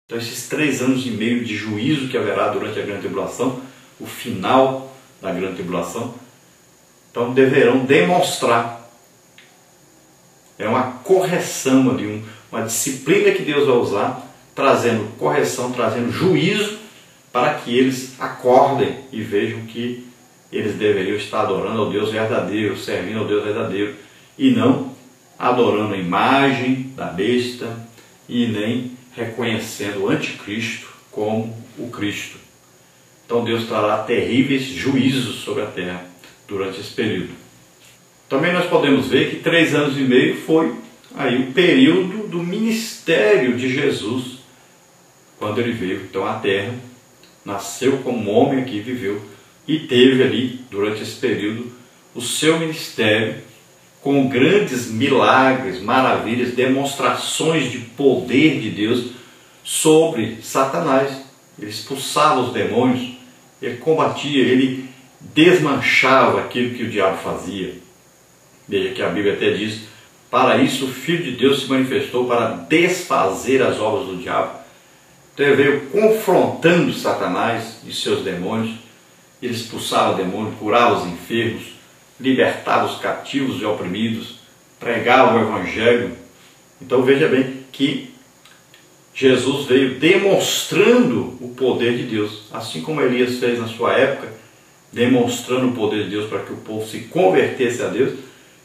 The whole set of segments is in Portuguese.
Então esses 3 anos e meio de juízo que haverá durante a grande tribulação, o final da grande tribulação, então deverão demonstrar, é uma correção ali, uma disciplina que Deus vai usar, trazendo correção, trazendo juízo, para que eles acordem e vejam que eles deveriam estar adorando ao Deus verdadeiro, servindo ao Deus verdadeiro, e não adorando a imagem da besta e nem reconhecendo o anticristo como o Cristo. Então Deus trará terríveis juízos sobre a terra durante esse período. Também nós podemos ver que 3 anos e meio foi aí o período do ministério de Jesus, quando ele veio então à terra, nasceu como homem aqui, viveu, e teve ali, durante esse período, o seu ministério com grandes milagres, maravilhas, demonstrações de poder de Deus sobre Satanás. Ele expulsava os demônios, ele combatia, ele desmanchava aquilo que o diabo fazia. Veja que a Bíblia até diz, para isso o Filho de Deus se manifestou para desfazer as obras do diabo. Então ele veio confrontando Satanás e seus demônios. Ele expulsava demônios, curava os enfermos, libertava os cativos e oprimidos, pregava o Evangelho. Então veja bem que Jesus veio demonstrando o poder de Deus, assim como Elias fez na sua época, demonstrando o poder de Deus para que o povo se convertesse a Deus.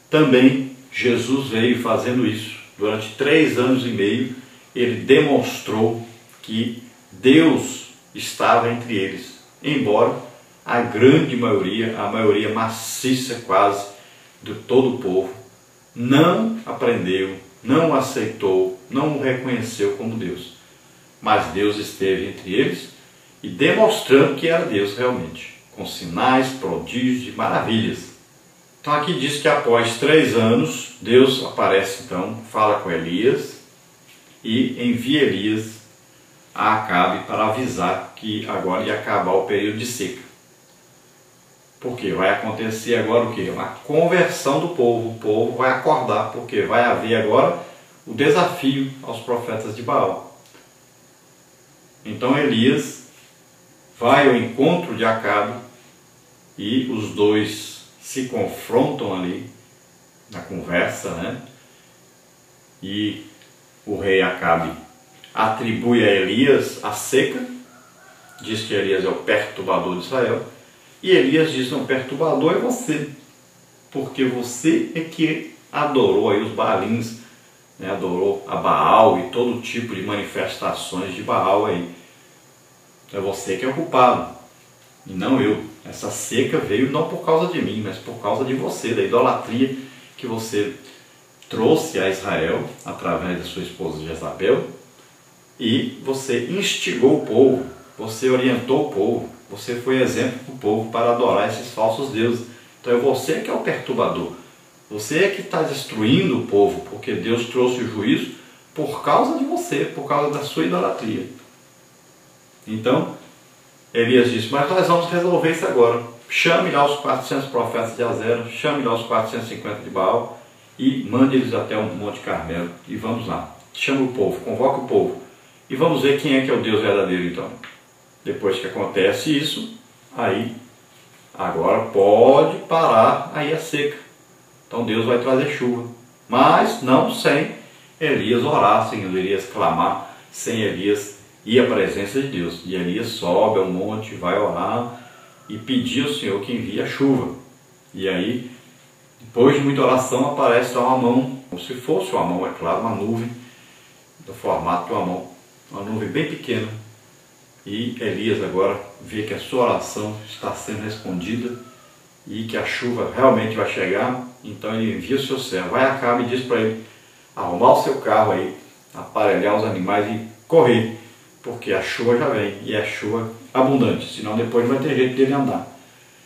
Também Jesus veio fazendo isso. Durante 3 anos e meio, ele demonstrou que Deus estava entre eles, embora a grande maioria, a maioria maciça quase de todo o povo, não aprendeu, não aceitou, não o reconheceu como Deus. Mas Deus esteve entre eles e demonstrando que era Deus realmente, com sinais, prodígios e maravilhas. Então aqui diz que após 3 anos, Deus aparece então, fala com Elias e envia Elias a Acabe para avisar que agora ia acabar o período de seca. Porque vai acontecer agora o quê? Uma conversão do povo. O povo vai acordar, porque vai haver agora o desafio aos profetas de Baal. Então Elias vai ao encontro de Acabe e os dois se confrontam ali na conversa, né? E o rei Acabe atribui a Elias a seca, diz que Elias é o perturbador de Israel, e Elias diz, não, o perturbador é você, porque você é que adorou aí os Baalins, né? Adorou a Baal e todo tipo de manifestações de Baal aí. É você que é o culpado, e não eu. Essa seca veio não por causa de mim, mas por causa de você, da idolatria que você trouxe a Israel através da sua esposa Jezabel, e você instigou o povo, você orientou o povo, você foi exemplo para o povo para adorar esses falsos deuses. Então é você que é o perturbador, você é que está destruindo o povo, porque Deus trouxe o juízo por causa de você, por causa da sua idolatria. Então Elias disse, mas nós vamos resolver isso agora. Chame lá os 400 profetas de Azera, chame lá os 450 de Baal e mande eles até o Monte Carmelo e vamos lá. Chame o povo, convoque o povo e vamos ver quem é que é o Deus verdadeiro então. Depois que acontece isso, aí agora pode parar aí a seca. Então Deus vai trazer chuva, mas não sem Elias orar, sem Elias clamar, sem Elias ir à presença de Deus. E Elias sobe ao monte, vai orar e pedir ao Senhor que envie a chuva. E aí, depois de muita oração, aparece lá uma mão, como se fosse uma mão, é claro, uma nuvem, do formato de uma nuvem bem pequena. E Elias agora vê que a sua oração está sendo respondida e que a chuva realmente vai chegar. Então ele envia o seu servo, vai a Acabe e diz para ele arrumar o seu carro aí, aparelhar os animais e correr, porque a chuva já vem, e é chuva abundante, senão depois não vai ter jeito dele andar.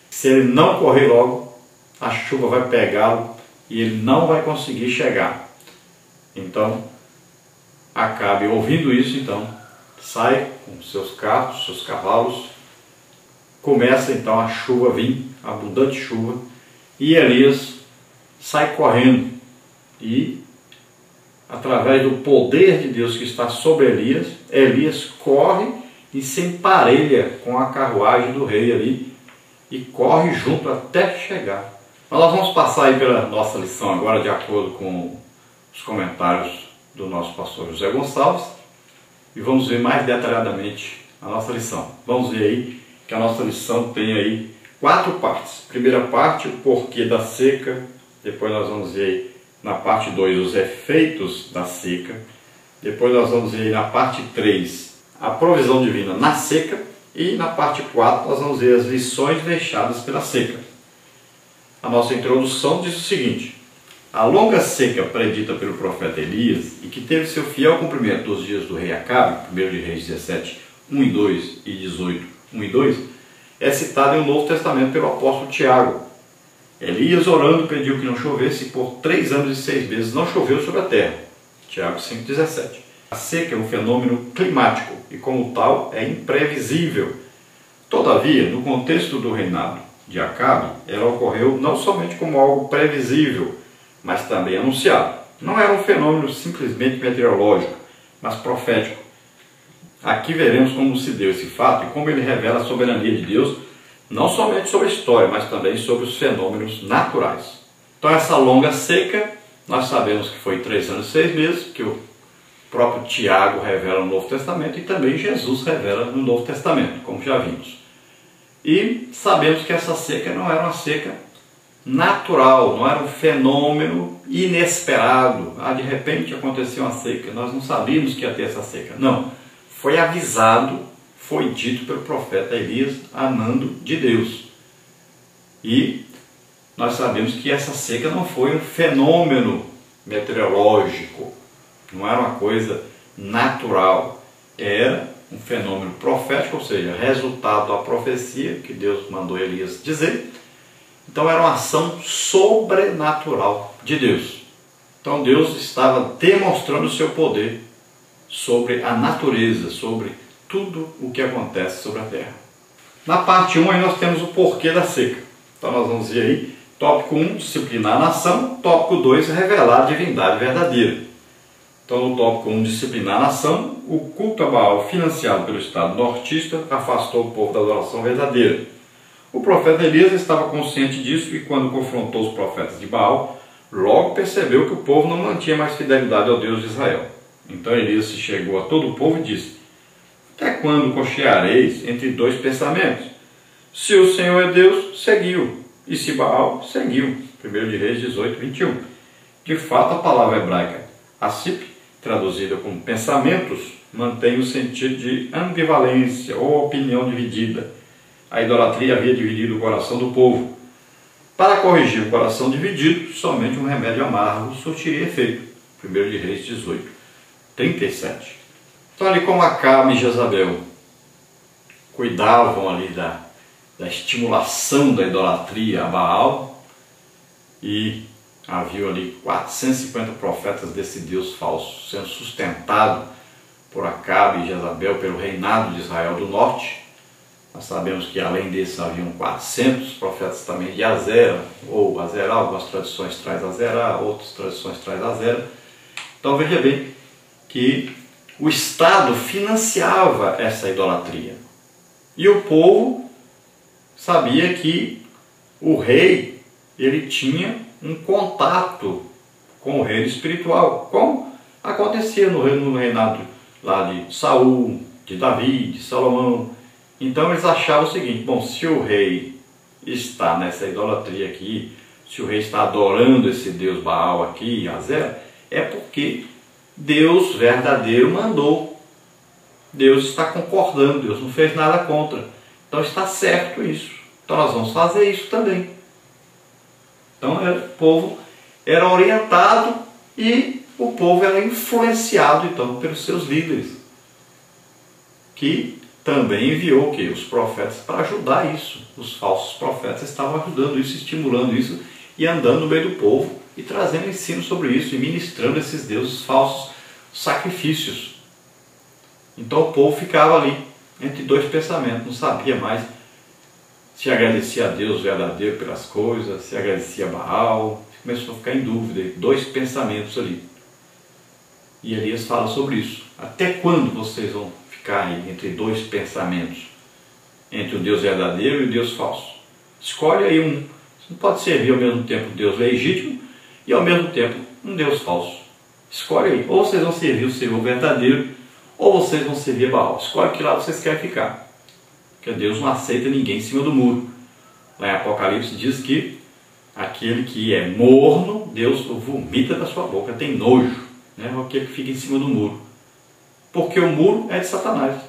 Se ele não correr logo, a chuva vai pegá-lo e ele não vai conseguir chegar. Então, Acabe, ouvindo isso, então, sai com seus carros, seus cavalos, começa então a chuva vir, a abundante chuva, e Elias sai correndo e através do poder de Deus que está sobre Elias, Elias corre e se emparelha com a carruagem do rei ali e corre junto até chegar. Mas nós vamos passar aí pela nossa lição agora de acordo com os comentários do nosso pastor José Gonçalves e vamos ver mais detalhadamente a nossa lição. Vamos ver aí que a nossa lição tem aí 4 partes. Primeira parte, o porquê da seca. Depois nós vamos ver aí na parte 2 os efeitos da seca. Depois nós vamos ver aí na parte 3 a provisão divina na seca. E na parte 4 nós vamos ver as lições deixadas pela seca. A nossa introdução diz o seguinte: a longa seca predita pelo profeta Elias e que teve seu fiel cumprimento dos dias do rei Acabe, 1 de Reis 17, 1 e 2 e 18, 1 e 2, é citada no Novo Testamento pelo apóstolo Tiago. Elias, orando, pediu que não chovesse e por 3 anos e 6 meses não choveu sobre a terra. Tiago 5,17. A seca é um fenômeno climático e, como tal, é imprevisível. Todavia, no contexto do reinado de Acabe, ela ocorreu não somente como algo previsível, mas também anunciado. Não era um fenômeno simplesmente meteorológico, mas profético. Aqui veremos como se deu esse fato e como ele revela a soberania de Deus, não somente sobre a história, mas também sobre os fenômenos naturais. Então essa longa seca, nós sabemos que foi 3 anos e 6 meses, que o próprio Tiago revela no Novo Testamento e também Jesus revela no Novo Testamento, como já vimos. E sabemos que essa seca não era uma seca natural, não era um fenômeno inesperado. De repente aconteceu uma seca, nós não sabíamos que ia ter essa seca. Não, foi avisado, foi dito pelo profeta Elias a mando de Deus. E nós sabemos que essa seca não foi um fenômeno meteorológico, não era uma coisa natural, era um fenômeno profético, ou seja, resultado da profecia que Deus mandou Elias dizer. Então era uma ação sobrenatural de Deus. Então Deus estava demonstrando o seu poder sobre a natureza, sobre tudo o que acontece sobre a terra. Na parte 1 aí nós temos o porquê da seca. Então nós vamos ver aí, tópico 1, disciplinar a nação, tópico 2, revelar a divindade verdadeira. Então no tópico 1, disciplinar a nação, o culto a Baal financiado pelo Estado nortista afastou o povo da adoração verdadeira. O profeta Elias estava consciente disso e quando confrontou os profetas de Baal, logo percebeu que o povo não mantinha mais fidelidade ao Deus de Israel. Então Elias se chegou a todo o povo e disse: até quando cocheareis entre 2 pensamentos? Se o Senhor é Deus, seguiu, e se Baal, seguiu. 1 de Reis 18, 21. De fato, a palavra hebraica asip, traduzida como pensamentos, mantém o sentido de ambivalência ou opinião dividida. A idolatria havia dividido o coração do povo. Para corrigir o coração dividido, somente um remédio amargo surtiria efeito. 1 de Reis 18, 37. Então ali como Acabe e Jezabel cuidavam ali da estimulação da idolatria a Baal, e havia ali 450 profetas desse Deus falso sendo sustentado por Acabe e Jezabel pelo reinado de Israel do norte. Nós sabemos que além desses haviam 400 profetas também de Azera, ou Azerá, algumas tradições traz Azerá, outras tradições traz Azera. Então veja bem que o Estado financiava essa idolatria. E o povo sabia que o rei, ele tinha um contato com o reino espiritual, como acontecia no reinado lá de Saul, de Davi, de Salomão. Então eles achavam o seguinte: bom, se o rei está nessa idolatria aqui, se o rei está adorando esse Deus Baal aqui, Azera, é porque Deus verdadeiro mandou. Deus está concordando, Deus não fez nada contra. Então está certo isso. Então nós vamos fazer isso também. Então o povo era orientado e o povo era influenciado então pelos seus líderes, que também enviou que os profetas para ajudar isso. Os falsos profetas estavam ajudando isso, estimulando isso e andando no meio do povo e trazendo ensino sobre isso e ministrando esses deuses falsos sacrifícios. Então o povo ficava ali entre 2 pensamentos, não sabia mais se agradecia a Deus verdadeiro pelas coisas, se agradecia a Baal, começou a ficar em dúvida, 2 pensamentos ali. E Elias fala sobre isso. Até quando vocês vão ficar aí entre dois pensamentos? Entre o Deus verdadeiro e o Deus falso. Escolhe aí um. Você não pode servir ao mesmo tempo o Deus legítimo e ao mesmo tempo um Deus falso. Escolhe aí. Ou vocês vão servir o Senhor verdadeiro, ou vocês vão servir Baal. Escolhe que lado vocês querem ficar. Porque Deus não aceita ninguém em cima do muro. Lá em Apocalipse diz que aquele que é morno, Deus o vomita da sua boca, tem nojo, né? Aquele que fica em cima do muro. Porque o muro é de Satanás.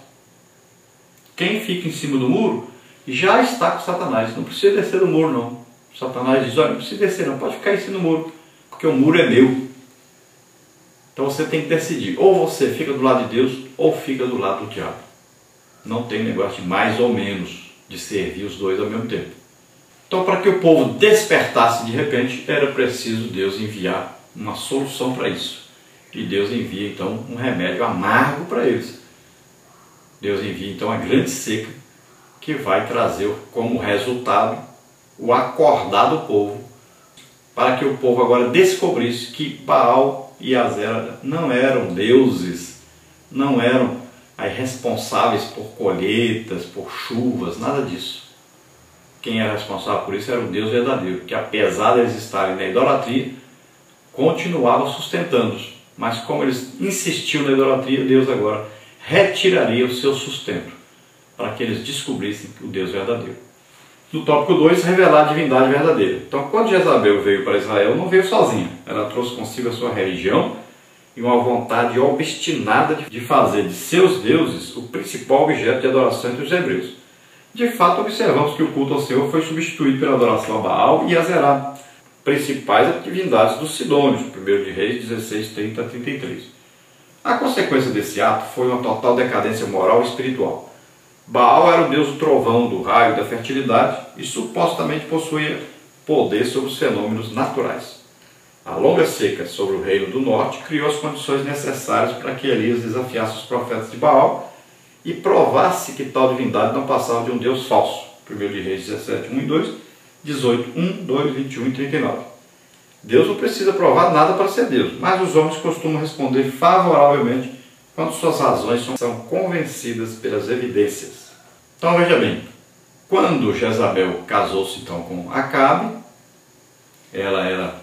Quem fica em cima do muro já está com Satanás. Não precisa descer do muro, não. Satanás diz, olha, não precisa descer não, pode ficar em cima do muro, porque o muro é meu. Então você tem que decidir, ou você fica do lado de Deus, ou fica do lado do diabo. Não tem negócio de mais ou menos, de servir os dois ao mesmo tempo. Então, para que o povo despertasse de repente, era preciso Deus enviar uma solução para isso. E Deus envia então um remédio amargo para eles. Deus envia então a grande seca, que vai trazer como resultado o acordar do povo, para que o povo agora descobrisse que Baal e Azera não eram deuses, não eram aí responsáveis por colheitas, por chuvas, nada disso. Quem era responsável por isso era o Deus verdadeiro, que apesar de eles estarem na idolatria, continuava sustentando-os. Mas como eles insistiam na idolatria, Deus agora retiraria o seu sustento, para que eles descobrissem o Deus verdadeiro. No tópico 2, revelar a divindade verdadeira. Então, quando Jezabel veio para Israel, não veio sozinha. Ela trouxe consigo a sua religião e uma vontade obstinada de fazer de seus deuses o principal objeto de adoração entre os hebreus. De fato, observamos que o culto ao Senhor foi substituído pela adoração a Baal e a Zerá, principais divindades dos Sidônios, 1 de Reis 16, 30 a 33. A consequência desse ato foi uma total decadência moral e espiritual. Baal era o deus do trovão, do raio, da fertilidade e supostamente possuía poder sobre os fenômenos naturais. A longa seca sobre o reino do norte criou as condições necessárias para que Elias desafiasse os profetas de Baal e provasse que tal divindade não passava de um deus falso. 1 de Reis 17, 1 e 2, 18, 1, 2, 21 e 39. Deus não precisa provar nada para ser Deus, mas os homens costumam responder favoravelmente quando suas razões são convencidas pelas evidências. Então veja bem, quando Jezabel casou-se então com Acabe, ela era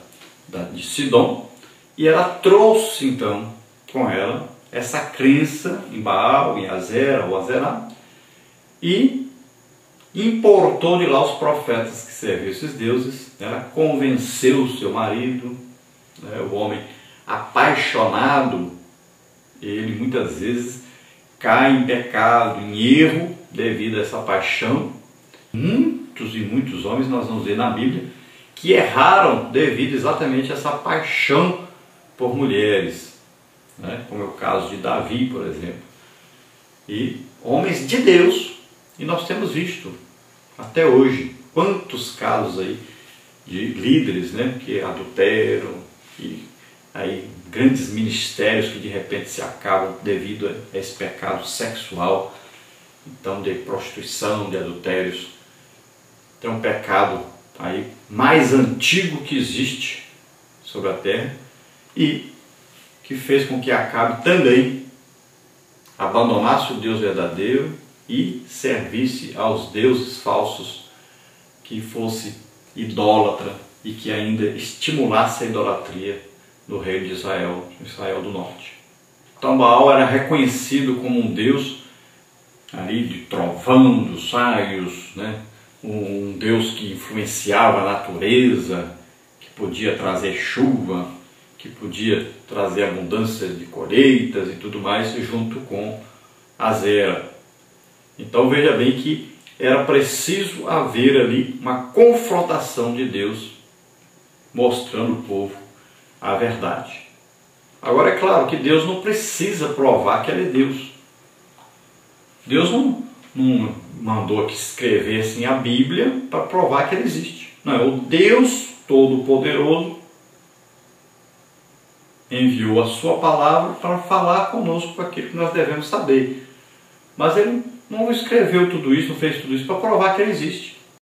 de Sidom, e ela trouxe então com ela essa crença em Baal, em Azera ou Azerá, e importou de lá os profetas que serviam esses deuses. Ela convenceu o seu marido, o homem apaixonado, ele muitas vezes cai em pecado, em erro, devido a essa paixão. Muitos e muitos homens, nós vamos ver na Bíblia, que erraram devido exatamente a essa paixão por mulheres, como é o caso de Davi, por exemplo. E homens de Deus, e nós temos visto até hoje quantos casos aí de líderes, que adulteram, e aí grandes ministérios que de repente se acabam devido a esse pecado sexual, então de prostituição, de adultérios. Então é um pecado aí mais antigo que existe sobre a terra e que fez com que Acabe também abandonasse o Deus verdadeiro e servisse aos deuses falsos, que fosse idólatra e que ainda estimulasse a idolatria no reino de Israel, Israel do Norte. Então Baal era reconhecido como um deus ali de trovão, dos raios, um deus que influenciava a natureza, que podia trazer chuva, que podia trazer abundância de colheitas e tudo mais, junto com Azera. Então veja bem que era preciso haver ali uma confrontação de Deus, mostrando ao povo a verdade. Agora é claro que Deus não precisa provar que Ele é Deus. Deus não mandou que escrevessem a Bíblia para provar que Ele existe. Não, é o Deus Todo-Poderoso enviou a sua palavra para falar conosco aquilo que nós devemos saber. Mas Ele não escreveu tudo isso, não fez tudo isso para provar que Ele existe.